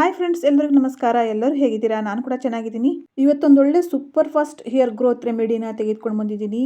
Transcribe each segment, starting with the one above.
Hi friends, ಎಲ್ಲರಿಗೂ ನಮಸ್ಕಾರ. ಎಲ್ಲರೂ ಹೇಗಿದ್ದೀರಾ? ನಾನು ಕೂಡ ಚೆನ್ನಾಗಿದ್ದೀನಿ. ಇವತ್ತೊಂದು ಒಳ್ಳೆ ಸೂಪರ್ ಫಾಸ್ಟ್ ಹೇರ್ ಗ್ರೋತ್ ರೆಮಿಡಿನ ತೆಗೆದುಕೊಂಡು ಬಂದಿದ್ದೀನಿ.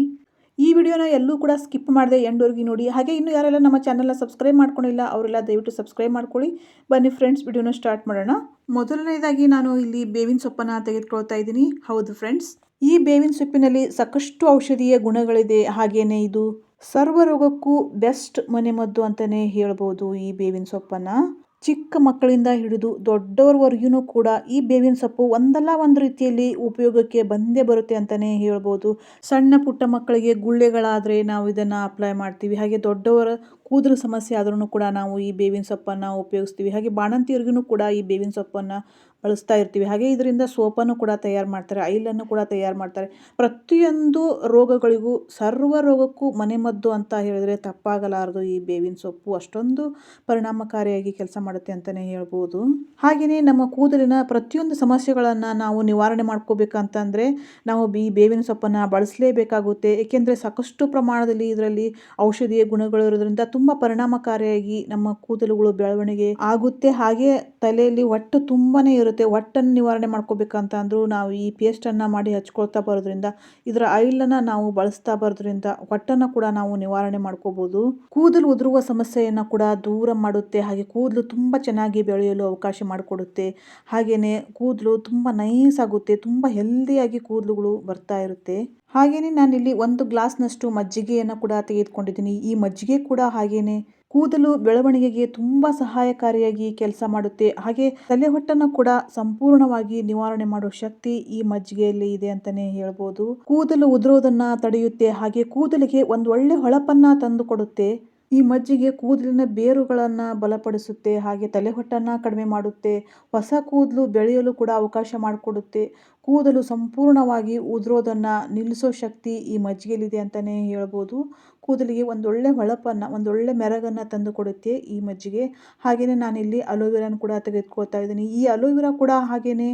ಈ ವಿಡಿಯೋನ ಎಲ್ಲೂ ಕೂಡ ಸ್ಕಿಪ್ ಮಾಡದೆ ಎಂಡ್ವರೆಗೂ ನೋಡಿ. ಹಾಗೆ ಇನ್ನೂ ಯಾರೆಲ್ಲ ನಮ್ಮ ಚಾನಲ್ನ ಸಬ್ಸ್ಕ್ರೈಬ್ ಮಾಡ್ಕೊಂಡಿಲ್ಲ ಅವರೆಲ್ಲ ದಯವಿಟ್ಟು ಸಬ್ಸ್ಕ್ರೈಬ್ ಮಾಡ್ಕೊಳ್ಳಿ. ಬನ್ನಿ ಫ್ರೆಂಡ್ಸ್, ವಿಡಿಯೋನ ಸ್ಟಾರ್ಟ್ ಮಾಡೋಣ. ಮೊದಲನೇದಾಗಿ ನಾನು ಇಲ್ಲಿ ಬೇವಿನ ಸೊಪ್ಪನ್ನು ತೆಗೆದುಕೊಳ್ತಾ ಇದ್ದೀನಿ. ಹೌದು ಫ್ರೆಂಡ್ಸ್, ಈ ಬೇವಿನ ಸೊಪ್ಪಿನಲ್ಲಿ ಸಾಕಷ್ಟು ಔಷಧೀಯ ಗುಣಗಳಿದೆ. ಹಾಗೇನೆ ಇದು ಸರ್ವ ರೋಗಕ್ಕೂ ಬೆಸ್ಟ್ ಮನೆಮದ್ದು ಅಂತಲೇ ಹೇಳ್ಬೋದು. ಈ ಬೇವಿನ ಸೊಪ್ಪನ್ನು ಚಿಕ್ಕ ಮಕ್ಕಳಿಂದ ಹಿಡಿದು ದೊಡ್ಡವರವರೆಗೂ ಕೂಡ ಈ ಬೇವಿನ ಸೊಪ್ಪು ಒಂದಲ್ಲ ಒಂದು ರೀತಿಯಲ್ಲಿ ಉಪಯೋಗಕ್ಕೆ ಬಂದೇ ಬರುತ್ತೆ ಅಂತಲೇ ಹೇಳ್ಬೋದು. ಸಣ್ಣ ಪುಟ್ಟ ಮಕ್ಕಳಿಗೆ ಗುಳ್ಳೆಗಳಾದರೆ ನಾವು ಇದನ್ನು ಅಪ್ಲೈ ಮಾಡ್ತೀವಿ. ಹಾಗೆ ದೊಡ್ಡವರ ಕೂದಲು ಸಮಸ್ಯೆ ಆದ್ರೂ ಕೂಡ ನಾವು ಈ ಬೇವಿನ ಸೊಪ್ಪನ್ನು ಉಪಯೋಗಿಸ್ತೀವಿ. ಹಾಗೆ ಬಾಣಂತಿಯರಿಗೂ ಕೂಡ ಈ ಬೇವಿನ ಸೊಪ್ಪನ್ನು ಬಳಸ್ತಾ ಇರ್ತೀವಿ. ಹಾಗೆ ಇದರಿಂದ ಸೋಪನ್ನು ಕೂಡ ತಯಾರು ಮಾಡ್ತಾರೆ, ಆಯಿಲನ್ನು ಕೂಡ ತಯಾರು ಮಾಡ್ತಾರೆ. ಪ್ರತಿಯೊಂದು ರೋಗಗಳಿಗೂ ಸರ್ವ ರೋಗಕ್ಕೂ ಮನೆಮದ್ದು ಅಂತ ಹೇಳಿದ್ರೆ ತಪ್ಪಾಗಲಾರದು. ಈ ಬೇವಿನ ಸೊಪ್ಪು ಅಷ್ಟೊಂದು ಪರಿಣಾಮಕಾರಿಯಾಗಿ ಕೆಲಸ ಮಾಡುತ್ತೆ ಅಂತಲೇ ಹೇಳ್ಬೋದು. ಹಾಗೆಯೇ ನಮ್ಮ ಕೂದಲಿನ ಪ್ರತಿಯೊಂದು ಸಮಸ್ಯೆಗಳನ್ನು ನಾವು ನಿವಾರಣೆ ಮಾಡ್ಕೋಬೇಕಂತಂದರೆ ನಾವು ಈ ಬೇವಿನ ಸೊಪ್ಪನ್ನು ಬಳಸಲೇಬೇಕಾಗುತ್ತೆ. ಏಕೆಂದರೆ ಸಾಕಷ್ಟು ಪ್ರಮಾಣದಲ್ಲಿ ಇದರಲ್ಲಿ ಔಷಧೀಯ ಗುಣಗಳು ಇರೋದ್ರಿಂದ ತುಂಬ ಪರಿಣಾಮಕಾರಿಯಾಗಿ ನಮ್ಮ ಕೂದಲುಗಳು ಬೆಳವಣಿಗೆ ಆಗುತ್ತೆ. ಹಾಗೆ ತಲೆಯಲ್ಲಿ ಹೊಟ್ಟು ತುಂಬಾನೇ ಇರುತ್ತೆ. ಹೊಟ್ಟನ್ನು ನಿವಾರಣೆ ಮಾಡ್ಕೋಬೇಕಂತ ಅಂದ್ರೂ ನಾವು ಈ ಪೇಸ್ಟನ್ನು ಮಾಡಿ ಹಚ್ಕೊಳ್ತಾ ಬರೋದ್ರಿಂದ, ಇದರ ಆಯಿಲನ್ನು ನಾವು ಬಳಸ್ತಾ ಬರೋದ್ರಿಂದ ಹೊಟ್ಟನ್ನು ಕೂಡ ನಾವು ನಿವಾರಣೆ ಮಾಡ್ಕೋಬಹುದು. ಕೂದಲು ಉದುರುವ ಸಮಸ್ಯೆಯನ್ನು ಕೂಡ ದೂರ ಮಾಡುತ್ತೆ. ಹಾಗೆ ಕೂದಲು ತುಂಬ ಚೆನ್ನಾಗಿ ಬೆಳೆಯಲು ಅವಕಾಶ ಮಾಡಿಕೊಡುತ್ತೆ. ಹಾಗೆಯೇ ಕೂದಲು ತುಂಬ ನೈಸ್ ಆಗುತ್ತೆ, ತುಂಬ ಹೆಲ್ದಿಯಾಗಿ ಕೂದಲುಗಳು ಬರ್ತಾ ಇರುತ್ತೆ. ಹಾಗೆಯೇ ನಾನಿಲ್ಲಿ 1 ಗ್ಲಾಸ್ನಷ್ಟು ಮಜ್ಜಿಗೆಯನ್ನು ಕೂಡ ತೆಗೆದುಕೊಂಡಿದ್ದೀನಿ. ಈ ಮಜ್ಜಿಗೆ ಕೂಡ ಹಾಗೇನೆ ಕೂದಲು ಬೆಳವಣಿಗೆಗೆ ತುಂಬ ಸಹಾಯಕಾರಿಯಾಗಿ ಕೆಲಸ ಮಾಡುತ್ತೆ. ಹಾಗೆ ತಲೆ ಹೊಟ್ಟನ್ನು ಕೂಡ ಸಂಪೂರ್ಣವಾಗಿ ನಿವಾರಣೆ ಮಾಡುವ ಶಕ್ತಿ ಈ ಮಜ್ಜಿಗೆಯಲ್ಲಿ ಇದೆ ಅಂತಾನೆ ಹೇಳ್ಬೋದು. ಕೂದಲು ಉದುರೋದನ್ನ ತಡೆಯುತ್ತೆ. ಹಾಗೆ ಕೂದಲಿಗೆ ಒಂದು ಒಳ್ಳೆ ಹೊಳಪನ್ನ ತಂದು ಕೊಡುತ್ತೆ. ಈ ಮಜ್ಜಿಗೆ ಕೂದಲಿನ ಬೇರುಗಳನ್ನು ಬಲಪಡಿಸುತ್ತೆ. ಹಾಗೆ ತಲೆ ಹೊಟ್ಟನ್ನು ಕಡಿಮೆ ಮಾಡುತ್ತೆ. ಹೊಸ ಕೂದಲು ಬೆಳೆಯಲು ಕೂಡ ಅವಕಾಶ ಮಾಡಿಕೊಡುತ್ತೆ. ಕೂದಲು ಸಂಪೂರ್ಣವಾಗಿ ಉದುರೋದನ್ನು ನಿಲ್ಲಿಸೋ ಶಕ್ತಿ ಈ ಮಜ್ಜಿಗೆಯಲ್ಲಿದೆ ಅಂತಲೇ ಹೇಳ್ಬೋದು. ಕೂದಲಿಗೆ ಒಂದೊಳ್ಳೆ ಹೊಳಪನ್ನು, ಒಂದೊಳ್ಳೆ ಮೆರಗನ್ನು ತಂದು ಕೊಡುತ್ತೆ ಈ ಮಜ್ಜಿಗೆ. ಹಾಗೆಯೇ ನಾನಿಲ್ಲಿ ಅಲೋವೆರಾನ ಕೂಡ ತೆಗೆದುಕೊಳ್ತಾ ಇದ್ದೀನಿ. ಈ ಅಲೋವೆರಾ ಕೂಡ ಹಾಗೆಯೇ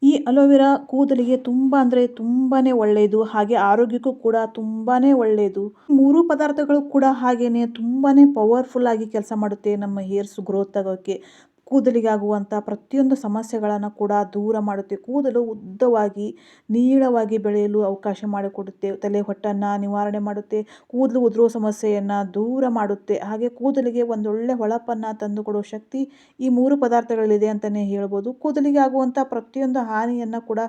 ಈ ಅಲೋವೆರಾ ಕೂದಲಿಗೆ ತುಂಬ ಅಂದರೆ ತುಂಬಾ ಒಳ್ಳೆಯದು. ಹಾಗೆ ಆರೋಗ್ಯಕ್ಕೂ ಕೂಡ ತುಂಬಾ ಒಳ್ಳೆಯದು. 3 ಪದಾರ್ಥಗಳು ಕೂಡ ಹಾಗೆಯೇ ತುಂಬಾ ಪವರ್ಫುಲ್ ಆಗಿ ಕೆಲಸ ಮಾಡುತ್ತೆ ನಮ್ಮ ಹೇರ್ಸ್ ಗ್ರೋತ್ ಆಗೋಕ್ಕೆ. ಕೂದಲಿಗಾಗುವಂಥ ಪ್ರತಿಯೊಂದು ಸಮಸ್ಯೆಗಳನ್ನು ಕೂಡ ದೂರ ಮಾಡುತ್ತೆ. ಕೂದಲು ಉದ್ದವಾಗಿ ನೀಳವಾಗಿ ಬೆಳೆಯಲು ಅವಕಾಶ ಮಾಡಿಕೊಡುತ್ತೆ. ತಲೆ ಹೊಟ್ಟನ್ನು ನಿವಾರಣೆ ಮಾಡುತ್ತೆ. ಕೂದಲು ಉದುರುವ ಸಮಸ್ಯೆಯನ್ನು ದೂರ ಮಾಡುತ್ತೆ. ಹಾಗೆ ಕೂದಲಿಗೆ ಒಂದೊಳ್ಳೆ ಹೊಳಪನ್ನು ತಂದುಕೊಡುವ ಶಕ್ತಿ ಈ 3 ಪದಾರ್ಥಗಳಲ್ಲಿದೆ ಅಂತಲೇ ಹೇಳ್ಬೋದು. ಕೂದಲಿಗೆ ಆಗುವಂಥ ಪ್ರತಿಯೊಂದು ಹಾನಿಯನ್ನು ಕೂಡ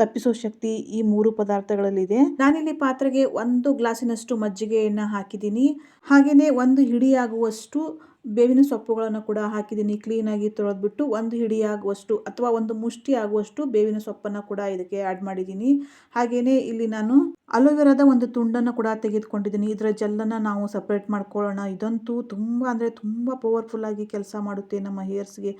ತಪ್ಪಿಸುವ ಶಕ್ತಿ ಈ 3 ಪದಾರ್ಥಗಳಲ್ಲಿದೆ. ನಾನಿಲ್ಲಿ ಪಾತ್ರೆಗೆ 1 ಗ್ಲಾಸಿನಷ್ಟು ಮಜ್ಜಿಗೆಯನ್ನು ಹಾಕಿದ್ದೀನಿ. ಹಾಗೆಯೇ 1 ಹಿಡಿಯಾಗುವಷ್ಟು ಬೇವಿನ ಸೊಪ್ಪುಗಳನ್ನು ಕೂಡ ಹಾಕಿದ್ದೀನಿ. ಕ್ಲೀನಾಗಿ ತೊಳೆದ್ಬಿಟ್ಟು 1 ಹಿಡಿಯಾಗುವಷ್ಟು ಅಥವಾ 1 ಮುಷ್ಟಿ ಆಗುವಷ್ಟು ಬೇವಿನ ಸೊಪ್ಪನ್ನು ಕೂಡ ಇದಕ್ಕೆ ಆ್ಯಡ್ ಮಾಡಿದ್ದೀನಿ. ಹಾಗೆಯೇ ಇಲ್ಲಿ ನಾನು ಅಲೋವೆರಾದ 1 ತುಂಡನ್ನು ಕೂಡ ತೆಗೆದುಕೊಂಡಿದ್ದೀನಿ. ಇದರ ಜೆಲ್ಲನ್ನು ನಾವು ಸಪ್ರೇಟ್ ಮಾಡ್ಕೊಳ್ಳೋಣ. ಇದಂತೂ ತುಂಬ ಅಂದರೆ ತುಂಬ ಪವರ್ಫುಲ್ ಆಗಿ ಕೆಲಸ ಮಾಡುತ್ತೆ ನಮ್ಮ ಹೇರ್ಸ್ಗೆ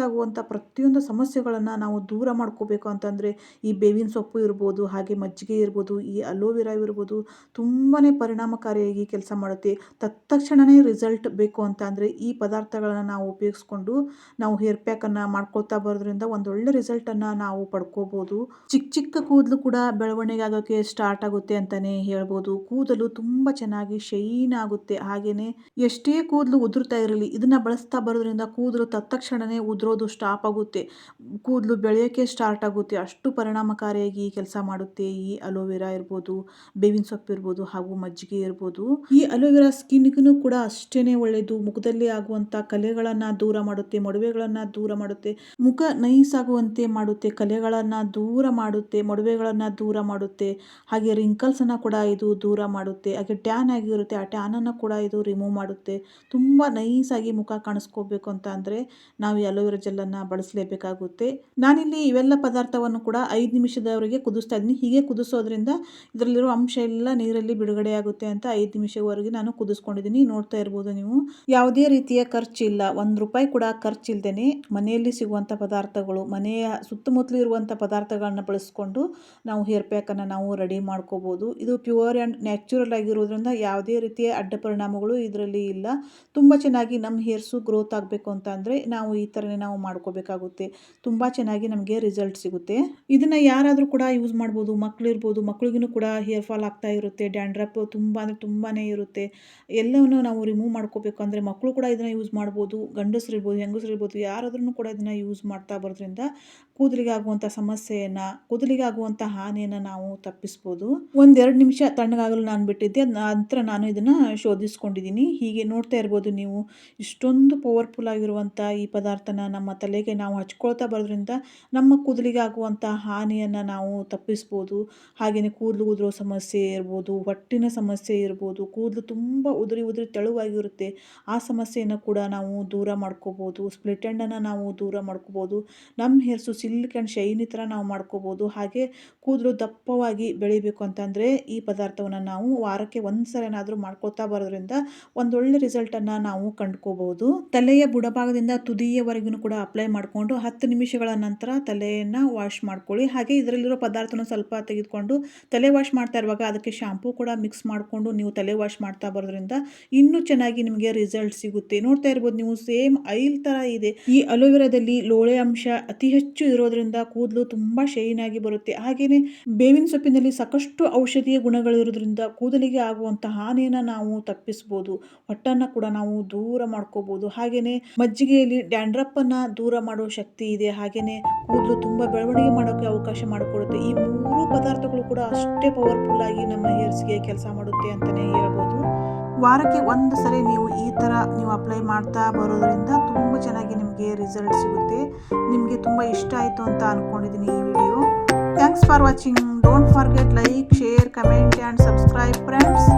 ಆಗುವಂಥ ಪ್ರತಿಯೊಂದು ಸಮಸ್ಯೆಗಳನ್ನು ನಾವು ದೂರ ಮಾಡ್ಕೋಬೇಕು ಅಂತಂದರೆ ಈ ಬೇವಿನ ಸೊಪ್ಪು ಇರ್ಬೋದು, ಹಾಗೆ ಮಜ್ಜಿಗೆ ಇರ್ಬೋದು, ಈ ಅಲೋವೆರಾ ಇರ್ಬೋದು, ತುಂಬಾ ಪರಿಣಾಮಕಾರಿಯಾಗಿ ಕೆಲಸ ಮಾಡುತ್ತೆ. ತತ್ಕ್ಷಣವೇ ರಿಸಲ್ಟ್ ಬೇಕು ಅಂತ ಅಂದರೆ ಈ ಪದಾರ್ಥಗಳನ್ನು ನಾವು ಉಪಯೋಗಿಸ್ಕೊಂಡು ನಾವು ಹೇರ್ ಪ್ಯಾಕನ್ನು ಮಾಡ್ಕೊಳ್ತಾ ಬರೋದ್ರಿಂದ ಒಂದೊಳ್ಳೆ ರಿಸಲ್ಟನ್ನು ನಾವು ಪಡ್ಕೋಬೋದು. ಚಿಕ್ಕ ಕೂದಲು ಕೂಡ ಬೆಳವಣಿಗೆ ಆಗೋಕ್ಕೆ ಸ್ಟಾರ್ಟ್ ಆಗುತ್ತೆ ಅಂತಲೇ ಹೇಳ್ಬೋದು. ಕೂದಲು ತುಂಬ ಚೆನ್ನಾಗಿ ಶೈನ್ ಆಗುತ್ತೆ. ಹಾಗೆಯೇ ಎಷ್ಟೇ ಕೂದಲು ಉದುರ್ತಾ ಇರಲಿ ಇದನ್ನು ಬಳಸ್ತಾ ಬರೋದ್ರಿಂದ ಕೂದಲು ತತ್ಕ್ಷಣವೇ ಉದುರೋದು ಸ್ಟಾಪ್ ಆಗುತ್ತೆ. ಕೂದಲು ಬೆಳೆಯೋಕ್ಕೆ ಸ್ಟಾರ್ಟ್ ಆಗುತ್ತೆ. ಅಷ್ಟು ಪರಿಣಾಮಕಾರಿಯಾಗಿ ಕೆಲಸ ಮಾಡುತ್ತೆ ಈ ಅಲೋವೆರಾ ಇರ್ಬೋದು, ಬೇವಿನ ಸೊಪ್ಪು ಇರ್ಬೋದು, ಹಾಗೂ ಮಜ್ಜಿಗೆ ಇರ್ಬೋದು. ಈ ಅಲೋವೆರಾ ಸ್ಕಿನ್ಗೂ ಕೂಡ ಅಷ್ಟೇ ಒಳ್ಳೆಯದು. ಮುಖದಲ್ಲಿ ಆಗುವಂಥ ಕಲೆಗಳನ್ನು ದೂರ ಮಾಡುತ್ತೆ, ಮೊಡವೆಗಳನ್ನು ದೂರ ಮಾಡುತ್ತೆ, ಮುಖ ನೈಸ್ ಆಗುವಂತೆ ಮಾಡುತ್ತೆ, ಕಲೆಗಳನ್ನು ದೂರ ಮಾಡುತ್ತೆ, ಮೊಡವೆಗಳನ್ನು ದೂರ ಮಾಡುತ್ತೆ. ಹಾಗೆ ರಿಂಕಲ್ಸನ್ನು ಕೂಡ ಇದು ದೂರ ಮಾಡುತ್ತೆ. ಹಾಗೆ ಟ್ಯಾನ್ ಆಗಿರುತ್ತೆ, ಆ ಟ್ಯಾನನ್ನು ಕೂಡ ಇದು ರಿಮೂವ್ ಮಾಡುತ್ತೆ. ತುಂಬ ನೈಸಾಗಿ ಮುಖ ಕಾಣಿಸ್ಕೋಬೇಕು ಅಂತ ಅಂದರೆ ನಾವು ಈ ಅಲೋವೆರಾ ಜೆಲ್ಲನ್ನು ಬಳಸಲೇಬೇಕಾಗುತ್ತೆ. ನಾನಿಲ್ಲಿ ಇವೆಲ್ಲ ಪದಾರ್ಥವನ್ನು ಕೂಡ 5 ನಿಮಿಷದವರೆಗೆ ಕುದಿಸ್ತಾ ಇದ್ದೀನಿ. ಹೀಗೆ ಕುದಿಸೋದ್ರಿಂದ ಇದರಲ್ಲಿರೋ ಅಂಶ ಎಲ್ಲ ನೀರಲ್ಲಿ ಬಿಡುಗಡೆ ಆಗುತ್ತೆ ಅಂತ 5 ನಿಮಿಷವರೆಗೆ ನಾನು ಕುದಿಸ್ಕೊಂಡಿದ್ದೀನಿ. ನೋಡ್ತಾ ಇರ್ಬೋದು ನೀವು. ಯಾವುದೇ ರೀತಿಯ ಖರ್ಚಿಲ್ಲ, ₹1 ಕೂಡ ಖರ್ಚಿಲ್ದೇ ಮನೆಯಲ್ಲಿ ಸಿಗುವಂಥ ಪದಾರ್ಥಗಳು, ಮನೆಯ ಸುತ್ತಮುತ್ತಲು ಇರುವಂಥ ಪದಾರ್ಥಗಳನ್ನ ಬಳಸ್ಕೊಂಡು ನಾವು ಹೇರ್ ಪ್ಯಾಕನ್ನು ನಾವು ರೆಡಿ ಮಾಡ್ಕೋಬೋದು. ಇದು ಪ್ಯೂರ್ ಆ್ಯಂಡ್ ನ್ಯಾಚುರಲ್ ಆಗಿರೋದ್ರಿಂದ ಯಾವುದೇ ರೀತಿಯ ಅಡ್ಡ ಪರಿಣಾಮಗಳು ಇದರಲ್ಲಿ ಇಲ್ಲ. ತುಂಬ ಚೆನ್ನಾಗಿ ನಮ್ಮ ಹೇರ್ಸು ಗ್ರೋತ್ ಆಗಬೇಕು ಅಂತ ಅಂದರೆ ನಾವು ಈ ಥರನೇ ನಾವು ಮಾಡ್ಕೋಬೇಕಾಗುತ್ತೆ. ತುಂಬ ಚೆನ್ನಾಗಿ ನಮಗೆ ರಿಸಲ್ಟ್ ಸಿಗುತ್ತೆ. ಇದನ್ನು ಯಾರಾದರೂ ಕೂಡ ಯೂಸ್ ಮಾಡ್ಬೋದು. ಮಕ್ಕಳಿರ್ಬೋದು, ಮಕ್ಕಳಿಗೂ ಕೂಡ ಹೇರ್ ಫಾಲ್ ಆಗ್ತಾ ಇರುತ್ತೆ, ಡ್ಯಾಂಡ್ರಫ್ ತುಂಬ ಅಂದರೆ ತುಂಬಾ ಇರುತ್ತೆ. ಎಲ್ಲವನ್ನು ನಾವು ರಿಮೂವ್ ಮಾಡ್ಕೋಬೇಕು ಅಂದರೆ ಮಕ್ಕಳು ಕೂಡ ಇದನ್ನು ಯೂಸ್ ಮಾಡ್ಬೋದು, ಗಂಡಸರು ಇರ್ಬೋದು, ಹೆಂಗಸರು ಇರ್ಬೋದು, ಯಾರಾದ್ರೂ ಕೂಡ ಇದನ್ನು ಯೂಸ್ ಮಾಡ್ತಾ ಬರೋದ್ರಿಂದ ಕೂದಲಿಗೆ ಆಗುವಂಥ ಸಮಸ್ಯೆಯನ್ನು, ಕೂದಲಿಗೆ ಆಗುವಂಥ ಹಾನಿಯನ್ನು ನಾವು ತಪ್ಪಿಸ್ಬೋದು. 1-2 ನಿಮಿಷ ತಣ್ಣಗಾಗಲು ನಾನು ಬಿಟ್ಟಿದ್ದೆ. ನಂತರ ನಾನು ಇದನ್ನು ಶೋಧಿಸ್ಕೊಂಡಿದ್ದೀನಿ. ಹೀಗೆ ನೋಡ್ತಾ ಇರ್ಬೋದು ನೀವು, ಇಷ್ಟೊಂದು ಪವರ್ಫುಲ್ ಆಗಿರುವಂಥ ಈ ಪದಾರ್ಥನ ನಮ್ಮ ತಲೆಗೆ ನಾವು ಹಚ್ಕೊಳ್ತಾ ಬರೋದ್ರಿಂದ ನಮ್ಮ ಕೂದಲಿಗೆ ಆಗುವಂಥ ಹಾನಿಯನ್ನು ನಾವು ತಪ್ಪಿಸ್ಬೋದು. ಹಾಗೆಯೇ ಕೂದಲು ಉದುರೋ ಸಮಸ್ಯೆ ಇರ್ಬೋದು, ಹೊಟ್ಟಿನ ಸಮಸ್ಯೆ ಇರ್ಬೋದು, ಕೂದಲು ತುಂಬ ಉದುರಿ ತೆಳುವಾಗಿರುತ್ತೆ, ಆ ಸಮಸ್ಯೆಯನ್ನು ಕೂಡ ನಾವು ದೂರ ಮಾಡ್ಕೋಬೋದು. ಸ್ಪ್ಲಿಟ್ ಎಂಡನ್ನು ನಾವು ದೂರ ಮಾಡ್ಕೋಬೋದು. ನಮ್ಮ ಹೇರ್ಸು ಸಿಲ್ಕ್ ಆ್ಯಂಡ್ ಶೈನಿ ಥರ ನಾವು ಮಾಡ್ಕೋಬೋದು. ಹಾಗೆ ಕೂದಲು ದಪ್ಪವಾಗಿ ಬೆಳಿಬೇಕು ಅಂತಂದರೆ ಈ ಪದಾರ್ಥವನ್ನು ನಾವು ವಾರಕ್ಕೆ 1 ಸರಿನಾದರೂ ಮಾಡ್ಕೊಳ್ತಾ ಬರೋದ್ರಿಂದ ಒಂದೊಳ್ಳೆ ರಿಸಲ್ಟನ್ನು ನಾವು ಕಂಡುಕೋಬಹುದು. ತಲೆಯ ಬುಡಭಾಗದಿಂದ ತುದಿಯವರೆಗೂ ಕೂಡ ಅಪ್ಲೈ ಮಾಡಿಕೊಂಡು 10 ನಿಮಿಷಗಳ ನಂತರ ತಲೆಯನ್ನು ವಾಶ್ ಮಾಡ್ಕೊಳ್ಳಿ. ಹಾಗೆ ಇದರಲ್ಲಿರೋ ಪದಾರ್ಥನ ಸ್ವಲ್ಪ ತೆಗೆದುಕೊಂಡು ತಲೆ ವಾಶ್ ಮಾಡ್ತಾ ಇರುವಾಗ ಅದಕ್ಕೆ ಶಾಂಪೂ ಕೂಡ ಮಿಕ್ಸ್ ಮಾಡಿಕೊಂಡು ನೀವು ತಲೆ ವಾಶ್ ಮಾಡ್ತಾ ಬರೋದ್ರಿಂದ ಇನ್ನೂ ಚೆನ್ನಾಗಿ ನಿಮಗೆ ರಿಸಲ್ಟ್ ಸಿಗುತ್ತೆ. ನೋಡ್ತಾ ಇರ್ಬೋದು ನೀವು, ಸೇಮ್ ಆಯಿಲ್ ಥರ ಇದೆ. ಈ ಅಲೋವೆರಾದಲ್ಲಿ ಲೋಳೆ ಅಂಶ ಅತಿ ಹೆಚ್ಚು ಇರೋದ್ರಿಂದ ಕೂದಲು ತುಂಬ ಶೈನ್ ಆಗಿ ಬರುತ್ತೆ. ಹಾಗೆಯೇ ಬೇವಿನ ಸೊಪ್ಪಿನಲ್ಲಿ ಸಾಕಷ್ಟು ಔಷಧೀಯ ಗುಣಗಳಿರೋದ್ರಿಂದ ಕೂದಲಿಗೆ ಆಗುವಂಥ ಹಾನಿಯನ್ನು ನಾವು ತಪ್ಪಿಸ್ಬೋದು. ಹೊಟ್ಟನ್ನು ಕೂಡ ನಾವು ದೂರ ಮಾಡ್ಕೋಬಹುದು. ಹಾಗೆಯೇ ಮಜ್ಜಿಗೆಯಲ್ಲಿ ಡ್ಯಾಂಡ್ರಫ್ ಅನ್ನು ದೂರ ಮಾಡೋ ಶಕ್ತಿ ಇದೆ. ಹಾಗೆಯೇ ಕೂದಲು ತುಂಬ ಬೆಳವಣಿಗೆ ಮಾಡೋಕ್ಕೆ ಅವಕಾಶ ಮಾಡಿಕೊಡುತ್ತೆ. ಈ 3 ಪದಾರ್ಥಗಳು ಕೂಡ ಅಷ್ಟೇ ಪವರ್ಫುಲ್ ಆಗಿ ನಮ್ಮ ಹೇರ್ಸ್ಗೆ ಕೆಲಸ ಮಾಡುತ್ತೆ ಅಂತಲೇ ಹೇಳ್ಬೋದು. ವಾರಕ್ಕೆ 1 ಸರಿ ನೀವು ಈ ಥರ ನೀವು ಅಪ್ಲೈ ಮಾಡ್ತಾ ಬರೋದ್ರಿಂದ ತುಂಬ ಚೆನ್ನಾಗಿ ನಿಮಗೆ ರಿಸಲ್ಟ್ ಸಿಗುತ್ತೆ. ನಿಮಗೆ ತುಂಬ ಇಷ್ಟ ಆಯಿತು ಅಂತ ಅಂದ್ಕೊಂಡಿದ್ದೀನಿ ಈ video. Thanks for watching. Don't forget like, share, comment and subscribe friends.